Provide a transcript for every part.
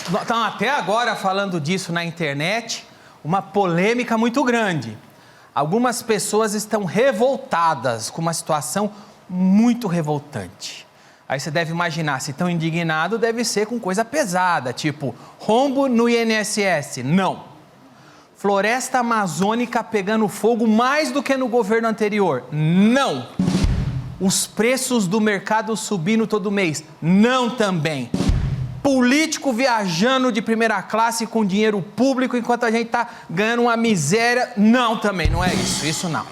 Estão até agora falando disso na internet, uma polêmica muito grande. Algumas pessoas estão revoltadas com uma situação muito revoltante. Aí você deve imaginar, se estão indignados, deve ser com coisa pesada, tipo rombo no INSS. Não. Floresta amazônica pegando fogo mais do que no governo anterior. Não. Os preços do mercado subindo todo mês. Não também. Político viajando de primeira classe com dinheiro público enquanto a gente está ganhando uma miséria. Não também, não é isso. Isso não.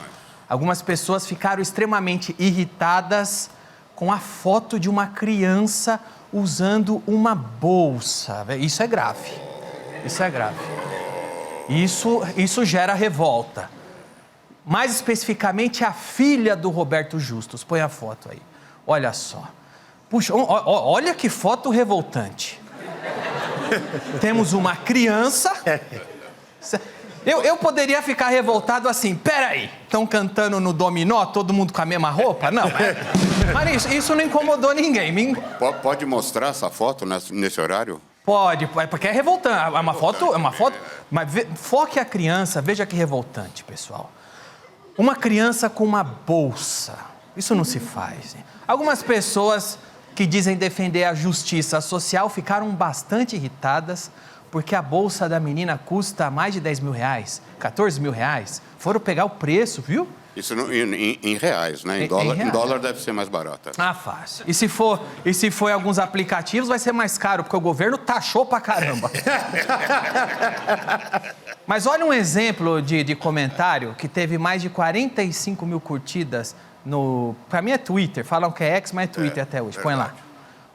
Algumas pessoas ficaram extremamente irritadas com a foto de uma criança usando uma bolsa. Isso é grave. Isso é grave. Isso gera revolta. Mais especificamente, a filha do Roberto Justus. Põe a foto aí. Olha só. Puxa, olha que foto revoltante. Temos uma criança. Eu poderia ficar revoltado assim, peraí, estão cantando no dominó, todo mundo com a mesma roupa? Não, mas isso não incomodou ninguém. Pode mostrar essa foto nesse horário? Pode, porque é revoltante. É uma foto. Mas foque a criança, veja que revoltante, pessoal. Uma criança com uma bolsa. Isso não se faz. Hein? Algumas pessoas que dizem defender a justiça social ficaram bastante irritadas porque a bolsa da menina custa mais de 10 mil reais, 14 mil reais. Foram pegar o preço, viu? Isso em reais, né? Em dólar deve ser mais barata. Ah, fácil. E se for em alguns aplicativos, vai ser mais caro, porque o governo taxou pra caramba. Mas olha um exemplo de comentário que teve mais de 45 mil curtidas no... Pra mim é Twitter, falam que é X, mas é Twitter até hoje. Põe lá.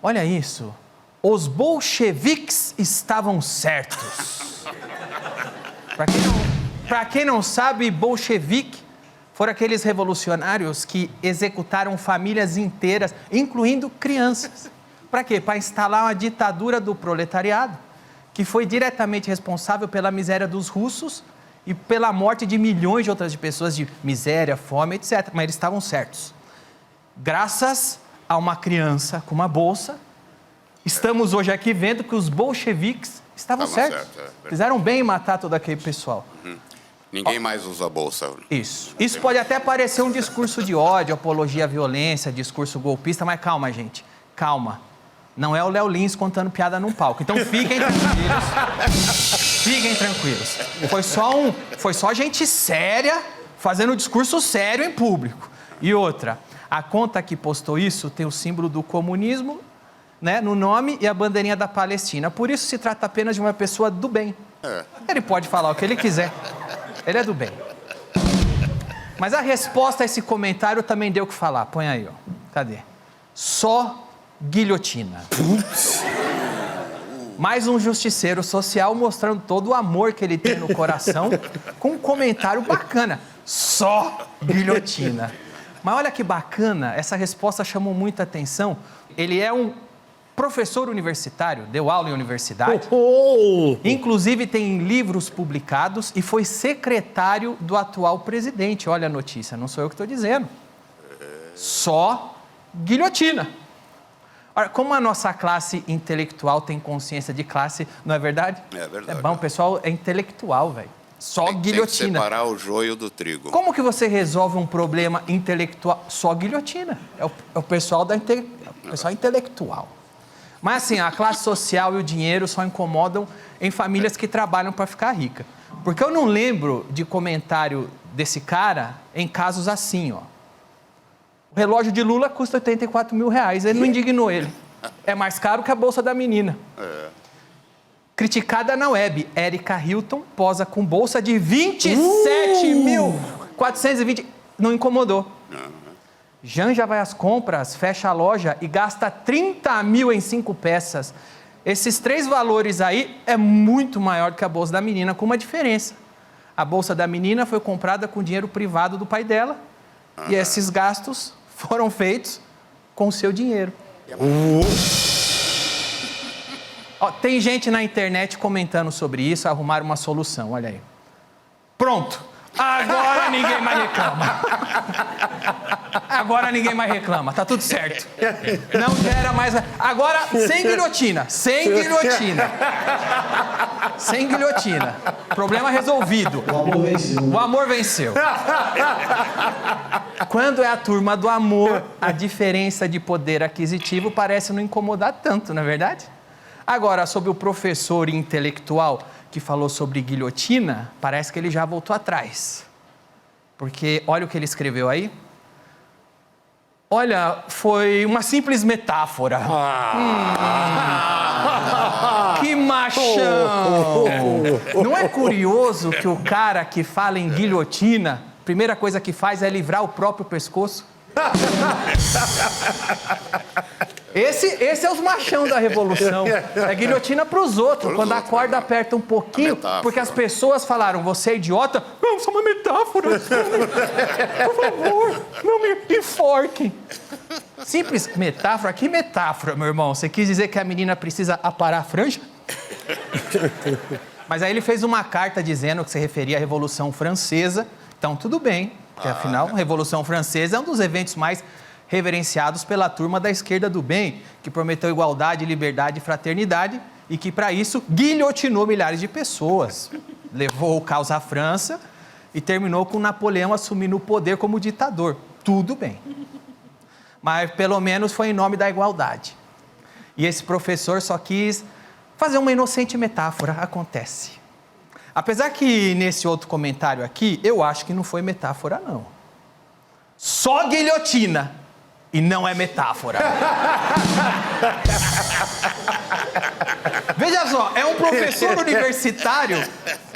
Olha isso. Os bolcheviques estavam certos. Pra quem não sabe, bolchevique foram aqueles revolucionários que executaram famílias inteiras, incluindo crianças. Para quê? Para instalar uma ditadura do proletariado, que foi diretamente responsável pela miséria dos russos e pela morte de milhões de outras pessoas, de miséria, fome, etc. Mas eles estavam certos. Graças a uma criança com uma bolsa, estamos hoje aqui vendo que os bolcheviques estavam certos. Fizeram bem em matar todo aquele pessoal. Ninguém mais usa bolsa. Isso pode até parecer um discurso de ódio, apologia à violência, discurso golpista, mas calma, gente. Calma. Não é o Léo Lins contando piada num palco. Então fiquem tranquilos. Fiquem tranquilos. Foi só gente séria fazendo um discurso sério em público. E outra, a conta que postou isso tem o símbolo do comunismo, né, no nome e a bandeirinha da Palestina. Por isso se trata apenas de uma pessoa do bem. Ele pode falar o que ele quiser. Ele é do bem. Mas a resposta a esse comentário também deu o que falar. Põe aí, ó. Cadê? Só guilhotina. Mais um justiceiro social mostrando todo o amor que ele tem no coração com um comentário bacana. Só guilhotina. Mas olha que bacana, essa resposta chamou muita atenção. Ele é um professor universitário, deu aula em universidade, inclusive tem livros publicados e foi secretário do atual presidente. Olha a notícia, não sou eu que estou dizendo. Só guilhotina. Ora, como a nossa classe intelectual tem consciência de classe, não é verdade? É verdade. É bom, o pessoal é intelectual, velho. Só guilhotina. Tem que separar o joio do trigo. Como que você resolve um problema intelectual? Só guilhotina. É o pessoal pessoal intelectual. Mas assim, a classe social e o dinheiro só incomodam em famílias que trabalham para ficar rica. Porque eu não lembro de comentário desse cara em casos assim, ó. O relógio de Lula custa 84 mil reais, ele não indignou ele. É mais caro que a bolsa da menina. Criticada na web, Erika Hilton posa com bolsa de 27.420. Não incomodou. Janja vai às compras, fecha a loja e gasta 30 mil em 5 peças. Esses 3 valores aí é muito maior do que a bolsa da menina, com uma diferença. A bolsa da menina foi comprada com dinheiro privado do pai dela e esses gastos foram feitos com o seu dinheiro. Ó, tem gente na internet comentando sobre isso, arrumaram uma solução, olha aí. Pronto, Agora ninguém mais reclama. Agora ninguém mais reclama, tá tudo certo. Não gera mais... Agora, sem guilhotina. Sem guilhotina. Sem guilhotina. Problema resolvido. O amor venceu. O amor venceu. Quando é a turma do amor, a diferença de poder aquisitivo parece não incomodar tanto, não é verdade? Agora, sobre o professor intelectual que falou sobre guilhotina, parece que ele já voltou atrás. Porque olha o que ele escreveu aí. Olha, foi uma simples metáfora. Que machão! Não é curioso que o cara que fala em guilhotina, a primeira coisa que faz é livrar o próprio pescoço? Esse é os machão da revolução. É guilhotina pros outros, quando a corda aperta um pouquinho, porque as pessoas falaram, você é idiota? Não, isso é uma metáfora. Por favor, não me enforquem. Simples metáfora? Que metáfora, meu irmão? Você quis dizer que a menina precisa aparar a franja? Mas aí ele fez uma carta dizendo que se referia à Revolução Francesa. Então, tudo bem, porque afinal, a Revolução Francesa é um dos eventos mais reverenciados pela turma da esquerda do bem, que prometeu igualdade, liberdade e fraternidade e que, para isso, guilhotinou milhares de pessoas. Levou o caos à França e terminou com Napoleão assumindo o poder como ditador. Tudo bem. Mas, pelo menos, foi em nome da igualdade. E esse professor só quis fazer uma inocente metáfora. Acontece. Apesar que, nesse outro comentário aqui, eu acho que não foi metáfora, não. Só guilhotina. E não é metáfora. Veja só, é um professor universitário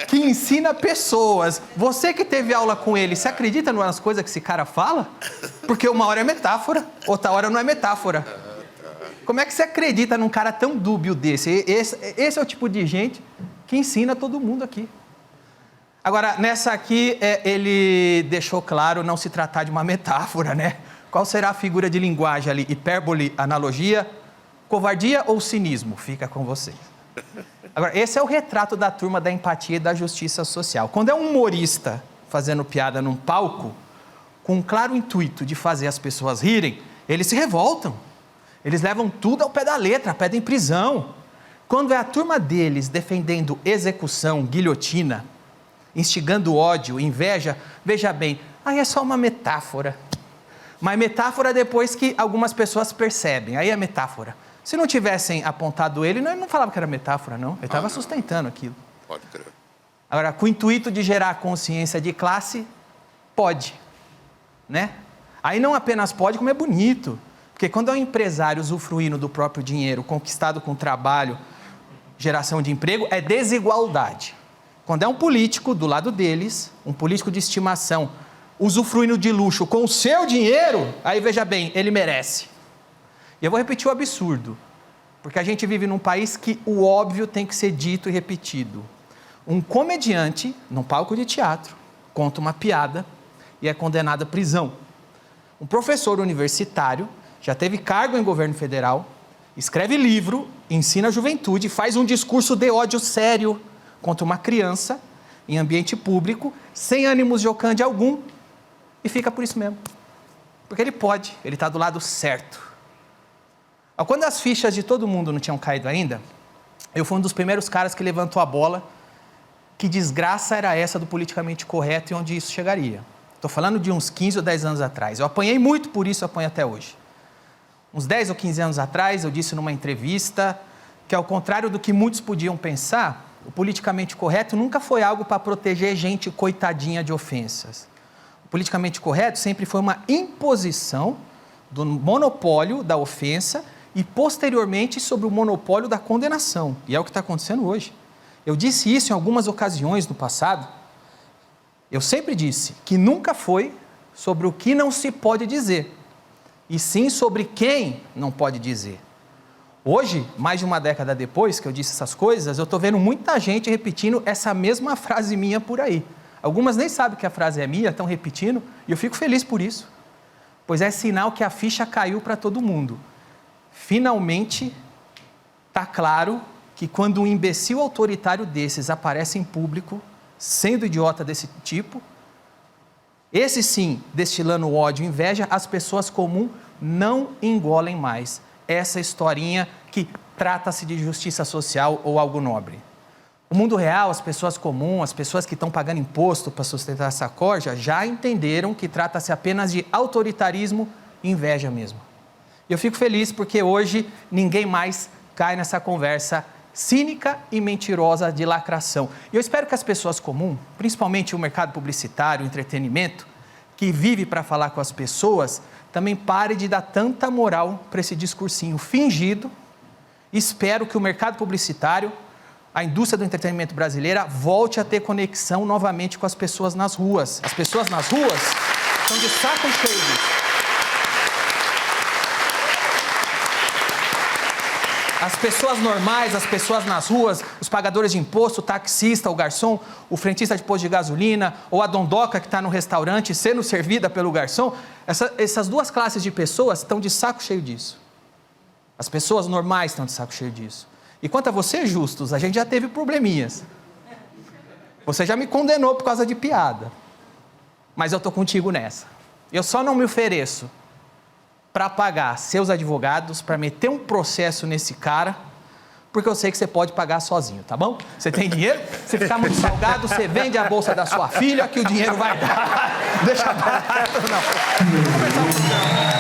que ensina pessoas. Você que teve aula com ele, você acredita nas coisas que esse cara fala? Porque uma hora é metáfora, outra hora não é metáfora. Como é que você acredita num cara tão dúbio desse? Esse é o tipo de gente que ensina todo mundo aqui. Agora, nessa aqui, ele deixou claro não se tratar de uma metáfora, né? Qual será a figura de linguagem ali? Hipérbole, analogia, covardia ou cinismo? Fica com vocês. Agora, esse é o retrato da turma da empatia e da justiça social. Quando é um humorista fazendo piada num palco, com um claro intuito de fazer as pessoas rirem, eles se revoltam. Eles levam tudo ao pé da letra, pedem prisão. Quando é a turma deles defendendo execução, guilhotina, instigando ódio, inveja, veja bem, aí é só uma metáfora. Mas metáfora depois que algumas pessoas percebem, aí é metáfora. Se não tivessem apontado ele não falava que era metáfora, não. Ele estava sustentando aquilo. Pode crer. Agora, com o intuito de gerar consciência de classe, pode, né? Aí não apenas pode, como é bonito. Porque quando é um empresário usufruindo do próprio dinheiro, conquistado com trabalho, geração de emprego, é desigualdade. Quando é um político do lado deles, um político de estimação, usufruindo de luxo com o seu dinheiro, aí veja bem, ele merece. E eu vou repetir o absurdo, porque a gente vive num país que o óbvio tem que ser dito e repetido. Um comediante, num palco de teatro, conta uma piada e é condenado à prisão. Um professor universitário, já teve cargo em governo federal, escreve livro, ensina a juventude, faz um discurso de ódio sério contra uma criança em ambiente público, sem ânimos jocante algum, e fica por isso mesmo. Porque ele pode, ele está do lado certo. Quando as fichas de todo mundo não tinham caído ainda, eu fui um dos primeiros caras que levantou a bola. Que desgraça era essa do politicamente correto e onde isso chegaria? Estou falando de uns 15 ou 10 anos atrás. Eu apanhei muito por isso, eu apanho até hoje. Uns 10 ou 15 anos atrás, eu disse numa entrevista que, ao contrário do que muitos podiam pensar, o politicamente correto nunca foi algo para proteger gente coitadinha de ofensas. O politicamente correto sempre foi uma imposição do monopólio da ofensa e, posteriormente, sobre o monopólio da condenação. E é o que está acontecendo hoje. Eu disse isso em algumas ocasiões no passado. Eu sempre disse que nunca foi sobre o que não se pode dizer, e sim sobre quem não pode dizer. Hoje, mais de uma década depois que eu disse essas coisas, eu estou vendo muita gente repetindo essa mesma frase minha por aí. Algumas nem sabem que a frase é minha, estão repetindo, e eu fico feliz por isso, pois é sinal que a ficha caiu para todo mundo. Finalmente, está claro que quando um imbecil autoritário desses aparece em público, sendo idiota desse tipo, Esse sim, destilando ódio e inveja, as pessoas comuns não engolem mais essa historinha que trata-se de justiça social ou algo nobre. O mundo real, as pessoas comuns, as pessoas que estão pagando imposto para sustentar essa corja, já entenderam que trata-se apenas de autoritarismo e inveja mesmo. E eu fico feliz porque hoje ninguém mais cai nessa conversa cínica e mentirosa de lacração. E eu espero que as pessoas comuns, principalmente o mercado publicitário, o entretenimento, que vive para falar com as pessoas, também pare de dar tanta moral para esse discursinho fingido. Espero que o mercado publicitário, a indústria do entretenimento brasileira, volte a ter conexão novamente com as pessoas nas ruas. As pessoas nas ruas estão de saco cheio disso. As pessoas normais, as pessoas nas ruas, os pagadores de imposto, o taxista, o garçom, o frentista de posto de gasolina, ou a dondoca que está no restaurante sendo servida pelo garçom, essas duas classes de pessoas estão de saco cheio disso. As pessoas normais estão de saco cheio disso. E quanto a você, Justus, a gente já teve probleminhas. Você já me condenou por causa de piada. Mas eu estou contigo nessa. Eu só não me ofereço para pagar seus advogados, para meter um processo nesse cara, porque eu sei que você pode pagar sozinho, tá bom? Você tem dinheiro, você ficar muito salgado, você vende a bolsa da sua filha que o dinheiro vai dar. Deixa barato, não. Vamos começar o programa.